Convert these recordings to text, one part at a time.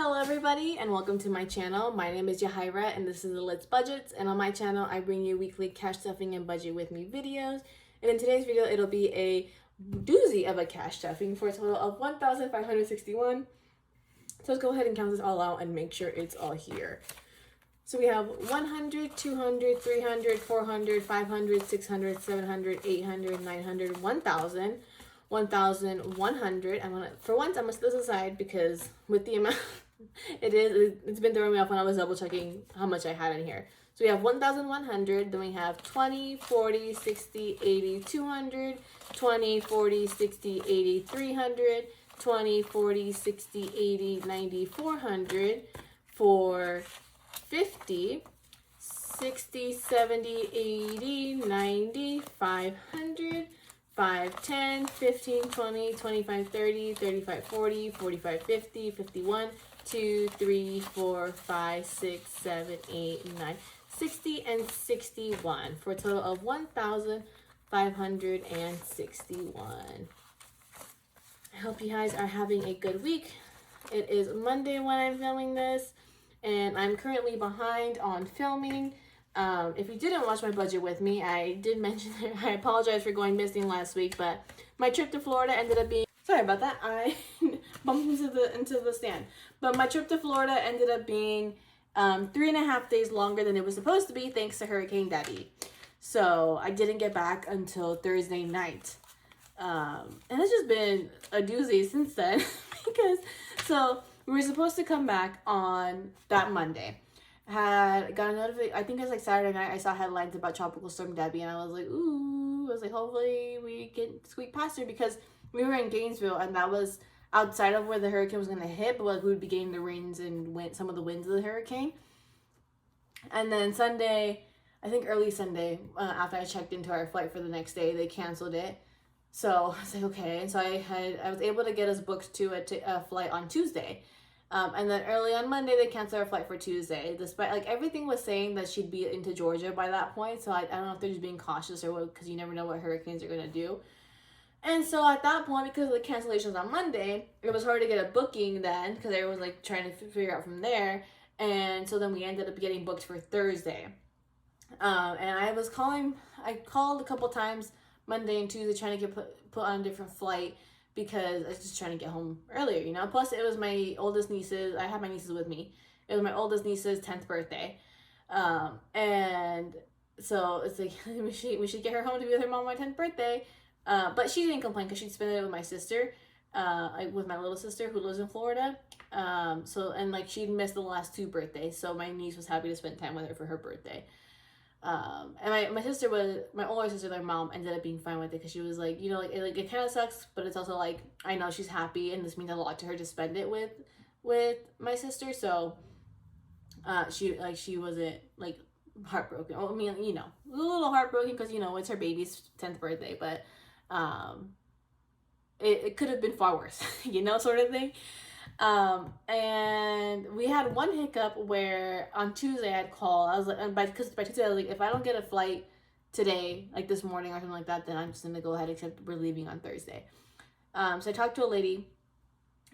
Hello everybody and welcome to my channel. My name is Yahaira and this is the Let's Budgets, and on my channel I bring you weekly cash stuffing and budget with me videos. And in today's video it'll be a doozy of a cash stuffing for a total of $1,561. So let's go ahead and count this all out and make sure it's all here. So we have 100, 200, 300, 400, 500, 600, 700, 800, 900, 1,000. 1,100. For once I'm gonna set this aside because with the amount it's been throwing me off when I was double checking how much I had in here. So we have 1,100, then we have 20, 40, 60, 80, 200, 20, 40, 60, 80, 300, 20, 40, 60, 80, 90, 400, 450, 60, 70, 80, 90, 500, 5, 10, 15, 20, 25, 30, 35, 40, 45, 50, 51, 2, 3, 4, 5, 6, 7, 8, 9, 60, and 61 for a total of 1,561. I hope you guys are having a good week. It is Monday when I'm filming this, and I'm currently behind on filming. If you didn't watch my budget with me, I did mention it. I apologize for going missing last week, but my trip to Florida ended up being, sorry about that, I bumped into the stand. But my trip to Florida ended up being 3.5 days longer than it was supposed to be, thanks to Hurricane Debby. So I didn't get back until Thursday night. And it's just been a doozy since then because, so we were supposed to come back on that Monday. Had got a notification, I think it was like Saturday night, I saw headlines about Tropical Storm Debby, and I was like, ooh, I was like, hopefully we can squeak past her, because we were in Gainesville, and that was outside of where the hurricane was going to hit, but like we would be getting the rains and some of the winds of the hurricane. And then Sunday, I think early Sunday, after I checked into our flight for the next day, they canceled it. So I was like, okay. And so I was able to get us booked to a flight on Tuesday. And then early on Monday, they canceled our flight for Tuesday. Despite, like, everything was saying that she'd be into Georgia by that point. So I don't know if they're just being cautious or what, because you never know what hurricanes are going to do. And so at that point, because of the cancellations on Monday, it was hard to get a booking then, because everyone was, like, trying to figure out from there. And so then we ended up getting booked for Thursday. And I called a couple times Monday and Tuesday trying to get put on a different flight, because I was just trying to get home earlier, you know. Plus, it was my oldest niece's, I had my nieces with me. It was my oldest niece's 10th birthday. And so it's like, we should get her home to be with her mom on my 10th birthday. But she didn't complain because she'd spend it with my sister, with my little sister who lives in Florida. And like she'd missed the last 2 birthdays. So my niece was happy to spend time with her for her birthday. And my sister my older sister, their mom ended up being fine with it, because she was like, you know, it kind of sucks, but it's also like, I know she's happy and this means a lot to her to spend it with my sister. So she wasn't like heartbroken. I mean, you know, a little heartbroken because, you know, it's her baby's 10th birthday, but it could have been far worse, you know, sort of thing. And we had one hiccup where on Tuesday I'd call. I was like, because by Tuesday I was like, if I don't get a flight today, like this morning or something like that, then I'm just gonna go ahead, except we're leaving on Thursday. So I talked to a lady.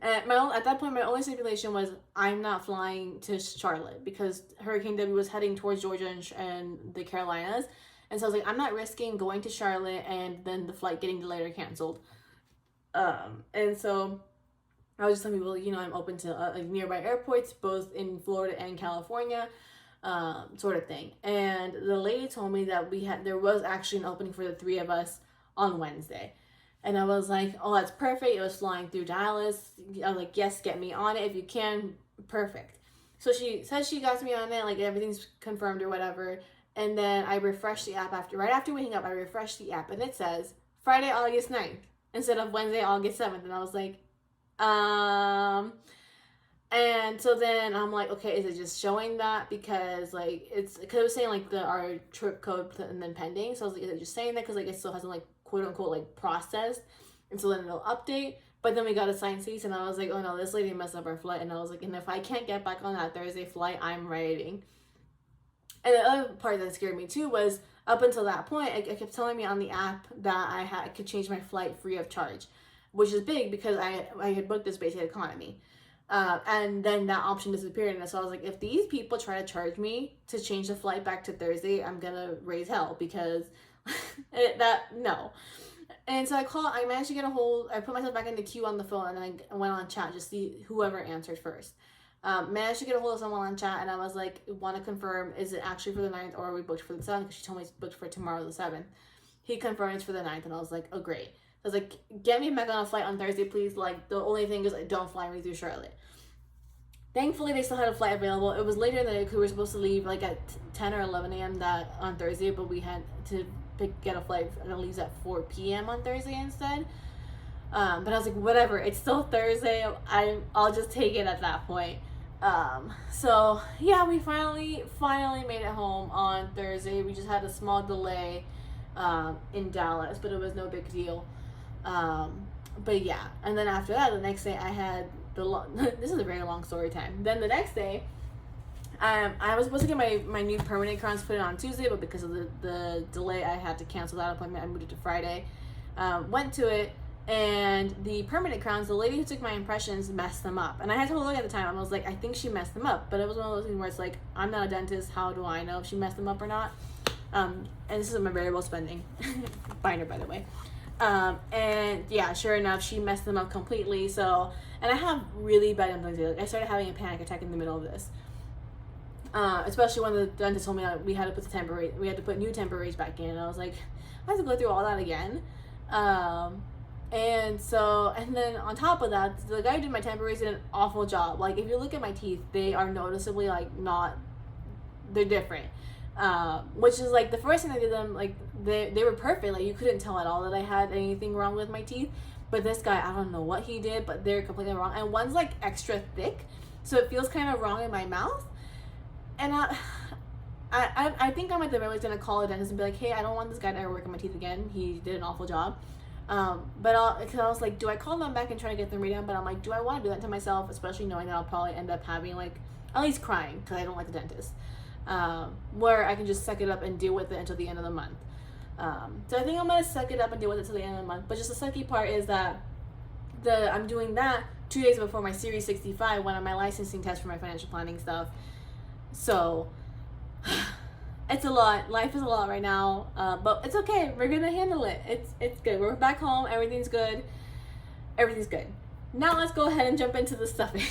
At that point, my only stipulation was I'm not flying to Charlotte, because Hurricane Debby was heading towards Georgia and the Carolinas. And so I was like, I'm not risking going to Charlotte and then the flight getting delayed or canceled. And so I was just telling people, you know, I'm open to like nearby airports, both in Florida and California, sort of thing. And the lady told me that there was actually an opening for the 3 of us on Wednesday. And I was like, oh, that's perfect. It was flying through Dallas. I was like, yes, get me on it if you can. Perfect. So she says she got me on it, like everything's confirmed or whatever. And then I refreshed the app right after waking up. I refreshed the app and it says Friday, August 9th instead of Wednesday, August 7th. And I was like, and so then I'm like, okay, is it just showing that because like because it was saying like our trip code and then pending. So I was like, is it just saying that because like it still hasn't like quote unquote like processed, and so then it'll update. But then we got assigned seats, and I was like, oh no, this lady messed up our flight. And I was like, and if I can't get back on that Thursday flight, I'm writing. And the other part that scared me too was up until that point, it kept telling me on the app that I could change my flight free of charge, which is big because I had booked this basic economy. And then that option disappeared. And so I was like, if these people try to charge me to change the flight back to Thursday, I'm gonna raise hell, because no. And so I managed to get I put myself back in the queue on the phone, and I went on chat just to see whoever answered first. Managed to get a hold of someone on chat, and I was like, want to confirm, is it actually for the 9th, or are we booked for the 7th? Because she told me it's booked for tomorrow, the 7th. He confirmed it's for the 9th, and I was like, oh, great. I was like, get me back on a flight on Thursday, please. Like, the only thing is, don't fly me through Charlotte. Thankfully, they still had a flight available. It was later in the day, because we were supposed to leave like at 10 or 11 a.m. that on Thursday, but we had to get a flight that leaves at 4 p.m. on Thursday instead. But I was like, whatever, it's still Thursday. I'll just take it at that point. So yeah, we finally made it home on Thursday. We just had a small delay in Dallas, but it was no big deal. But yeah, and then after that, the next day I had this is a very long story time. Then the next day, I was supposed to get my new permanent crowns put in on Tuesday, but because of the delay, I had to cancel that appointment. I moved it to Friday. Went to it, and the permanent crowns, the lady who took my impressions messed them up. And I had to look at the time, and I was like, I think she messed them up. But it was one of those things where it's like, I'm not a dentist. How do I know if she messed them up or not? And this is my variable spending binder, by the way. And yeah, sure enough, she messed them up completely. So, and I have really bad implantation. I started having a panic attack in the middle of this. Especially when the dentist told me that we had to put new temporaries back in. And I was like, I have to go through all that again. And then on top of that, the guy who did my temporaries did an awful job. Like, if you look at my teeth, they are noticeably they're different. Which is like, the first thing I did them, like, they were perfect. Like, you couldn't tell at all that I had anything wrong with my teeth. But this guy, I don't know what he did, but they're completely wrong. And one's like extra thick, so it feels kind of wrong in my mouth. And I think I'm at the very least gonna call a dentist and be like, hey, I don't want this guy to ever work on my teeth again. He did an awful job. Because I was like, do I call them back and try to get them redone? But I'm like, do I want to do that to myself, especially knowing that I'll probably end up having, like, at least crying because I don't like the dentist. Where I can just suck it up and deal with it until the end of the month. So I think I'm gonna suck it up and deal with it till the end of the month. But just the sucky part is that I'm doing that 2 days before my Series 65, one of my licensing tests for my financial planning stuff. So it's a lot. Life is a lot right now, but it's okay. We're gonna handle it. It's good. We're back home. Everything's good. Everything's good. Now let's go ahead and jump into the stuffing.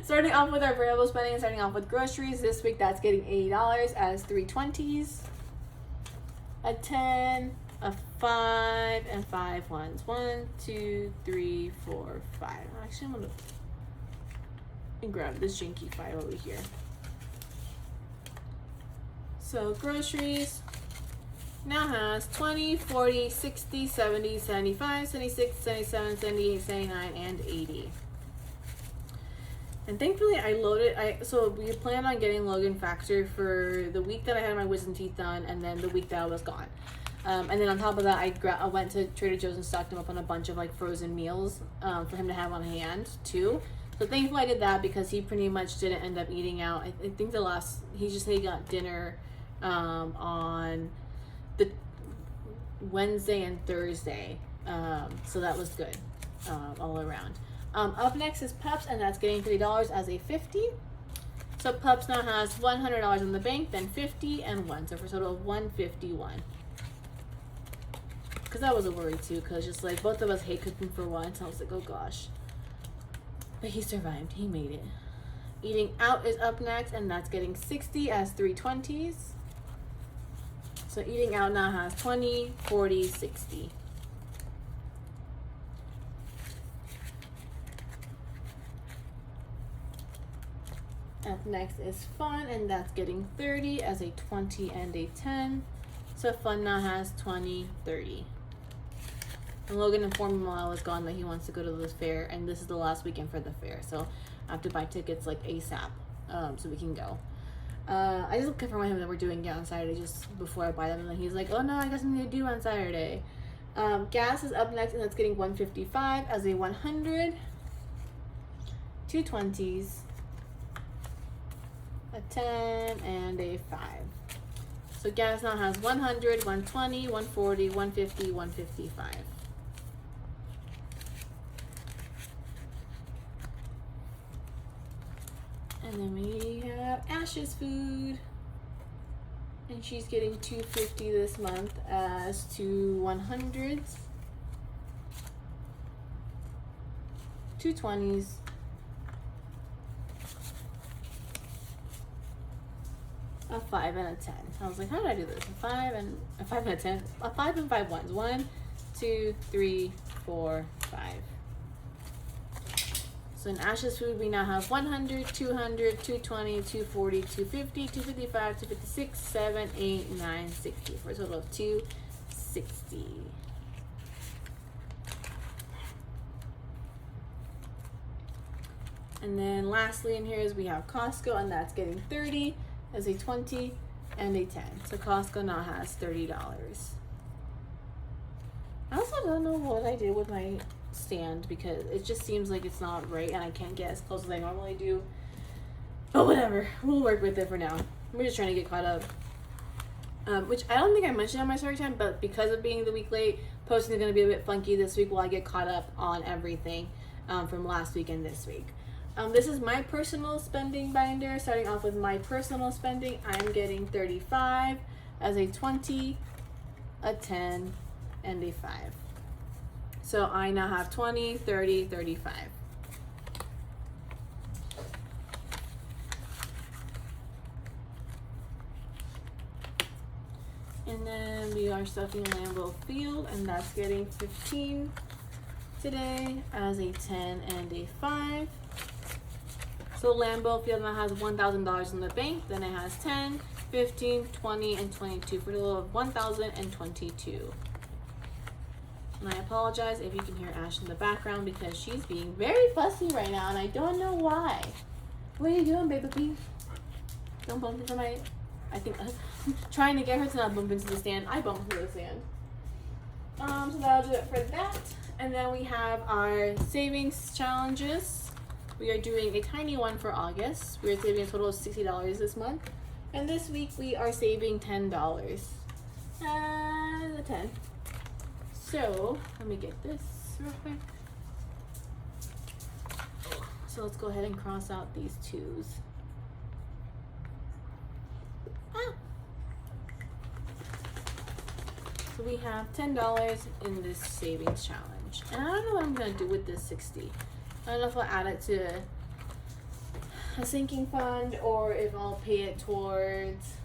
Starting off with our variable spending and starting off with groceries. This week that's getting $80 as 3 20s, a 10, a 5, and 5 ones. 1, 2, 3, 4, 5. Actually, I'm gonna grab this jinky 5 over here. So groceries now has 20, 40, 60, 70, 75, 76, 77, 78, 79, and 80. And thankfully I loaded, so we planned on getting Logan Factor for the week that I had my wisdom teeth done, and then the week that I was gone. And then on top of that, I went to Trader Joe's and stocked him up on a bunch of like frozen meals for him to have on hand too. So thankfully I did that because he pretty much didn't end up eating out. I think he just said he got dinner on the Wednesday and Thursday. So that was good all around. Up next is Pups, and that's getting $30 as a 50. So Pups now has $100 in the bank, then 50 and 1. So for a total of 151. Because that was a worry too, because just like both of us hate cooking for once. I was like, oh gosh. But he survived. He made it. Eating out is up next, and that's getting 60 as 3 20s. So eating out now has 20, 40, 60. Up next is Fun, and that's getting 30 as a 20 and a 10. So Fun now has 20, 30. And Logan informed me while I was gone that he wants to go to this fair, and this is the last weekend for the fair. So I have to buy tickets like ASAP so we can go. I just confirmed with him that we're doing it on Saturday just before I buy them, and then he's like, oh no, I got something to do on Saturday. Gas is up next, and that's getting 155 as a 100, 2 20s, a 10, and a 5. So gas now has 100, 120, 140, 150, 155. And then we have Ash's food. And she's getting $2.50 this month as 2 100s, 2 20s, a 5 and a 10. I was like, how did I do this? A 5 and a 10. A 5 and 5 ones. 1, 2, 3, 4, 5. So in Ash's food, we now have 100, 200, 220, 240, 250, 255, 256, 7, 8, 9, 60 for a total of 260. And then lastly in here is we have Costco, and that's getting 30 as a 20 and a 10. So Costco now has $30. I also don't know what I did with my stand because it just seems like it's not right and I can't get as close as I normally do. But whatever, we'll work with it for now. We're just trying to get caught up. Which I don't think I mentioned on my story time, but because of being the week late, posting is going to be a bit funky this week while I get caught up on everything from last week and this week. This is my personal spending binder. Starting off with my personal spending, I'm getting 35 as a 20, a 10, and a 5. So I now have 20, 30, 35. And then we are stuffing Lambeau Field, and that's getting 15 today as a 10 and a 5. So Lambeau Field now has $1,000 in the bank. Then it has 10, 15, 20, and 22 for a total of 1,022. And I apologize if you can hear Ash in the background because she's being very fussy right now, and I don't know why. What are you doing, baby? Don't bump into my... I think I'm trying to get her to not bump into the stand. I bumped into the stand. So that'll do it for that. And then we have our savings challenges. We are doing a tiny one for August. We are saving a total of $60 this month. And this week we are saving $10. The 10. So let me get this real quick. So let's go ahead and cross out these 2s. So we have $10 in this savings challenge. And I don't know what I'm gonna do with this 60. I don't know if I'll add it to a sinking fund or if I'll pay it towards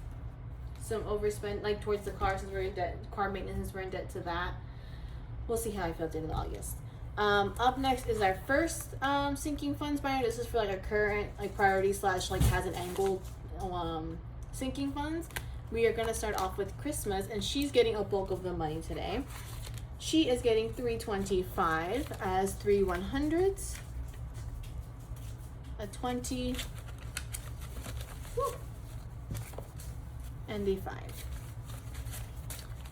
some overspend, like towards the car since we're in debt, car maintenance since we're in debt to that. We'll see how I feel at the end of August. Up next is our first sinking funds binder. This is for like a current like priority slash like has an angled sinking funds. We are gonna start off with Christmas, and she's getting a bulk of the money today. She is getting $325 as 3 100s, a 20, and a 5.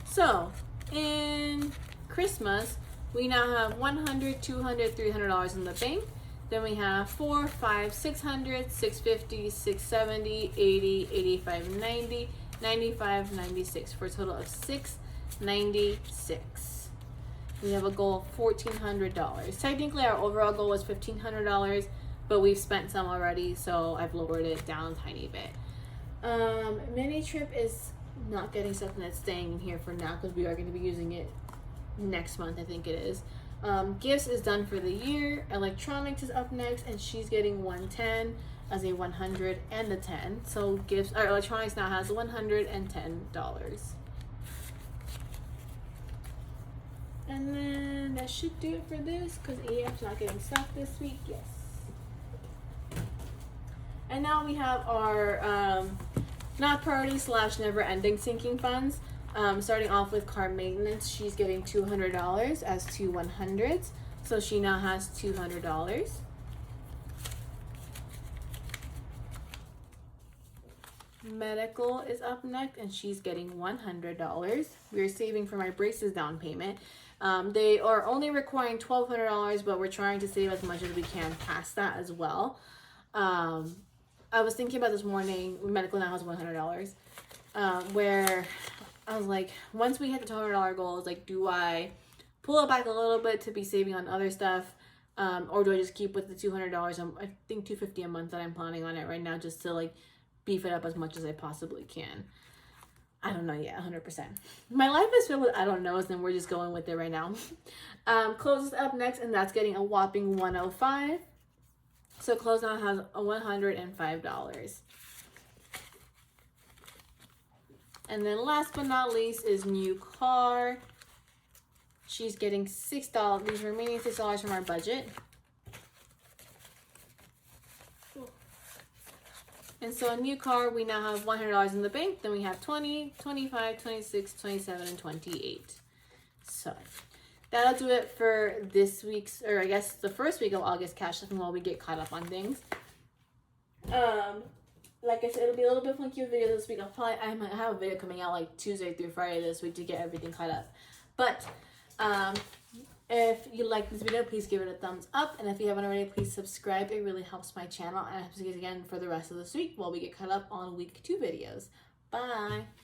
So in Christmas, we now have $100, $200, $300 in the bank. Then we have 4, 5, 600, 650, 670, 80, 85, 90, 95, 96 for a total of $696. We have a goal of $1,400. Technically, our overall goal was $1,500, but we've spent some already, so I've lowered it down a tiny bit. Mini trip is not getting stuff, and it's staying in here for now because we are going to be using it next month, I think it is. Gifts is done for the year. Electronics is up next, and she's getting 110 as a 100 and a 10. So gifts, or electronics now has $110. And then that should do it for this because EF's not getting stuff this week. Yes. And now we have our not priority slash never ending sinking funds. Starting off with car maintenance, she's getting $200 as 2 100s. So she now has $200. Medical is up next, and she's getting $100. We're saving for my braces down payment. They are only requiring $1,200, but we're trying to save as much as we can past that as well. I was thinking about this morning, medical now has $100, where I was like, once we hit the $200 goal, I was like, do I pull it back a little bit to be saving on other stuff? Or do I just keep with the $200? I think $250 a month that I'm planning on it right now, just to like beef it up as much as I possibly can. I don't know yet, 100%. My life is filled with I don't knows, and we're just going with it right now. Clothes is up next, and that's getting a whopping $105. So Clothes now has a $105. And then last but not least is New Car. She's getting $6, these remaining $6 from our budget. And so a New Car, we now have $100 in the bank. Then we have 20, 25, 26, 27, and 28. So that'll do it for this week's, or I guess the first week of August cash flipping while we get caught up on things. Like I said, it'll be a little bit funky with videos this week. I might have a video coming out like Tuesday through Friday this week to get everything caught up. But if you like this video, please give it a thumbs up. And if you haven't already, please subscribe. It really helps my channel. And I'll see you guys again for the rest of this week while we get caught up on week 2 videos. Bye.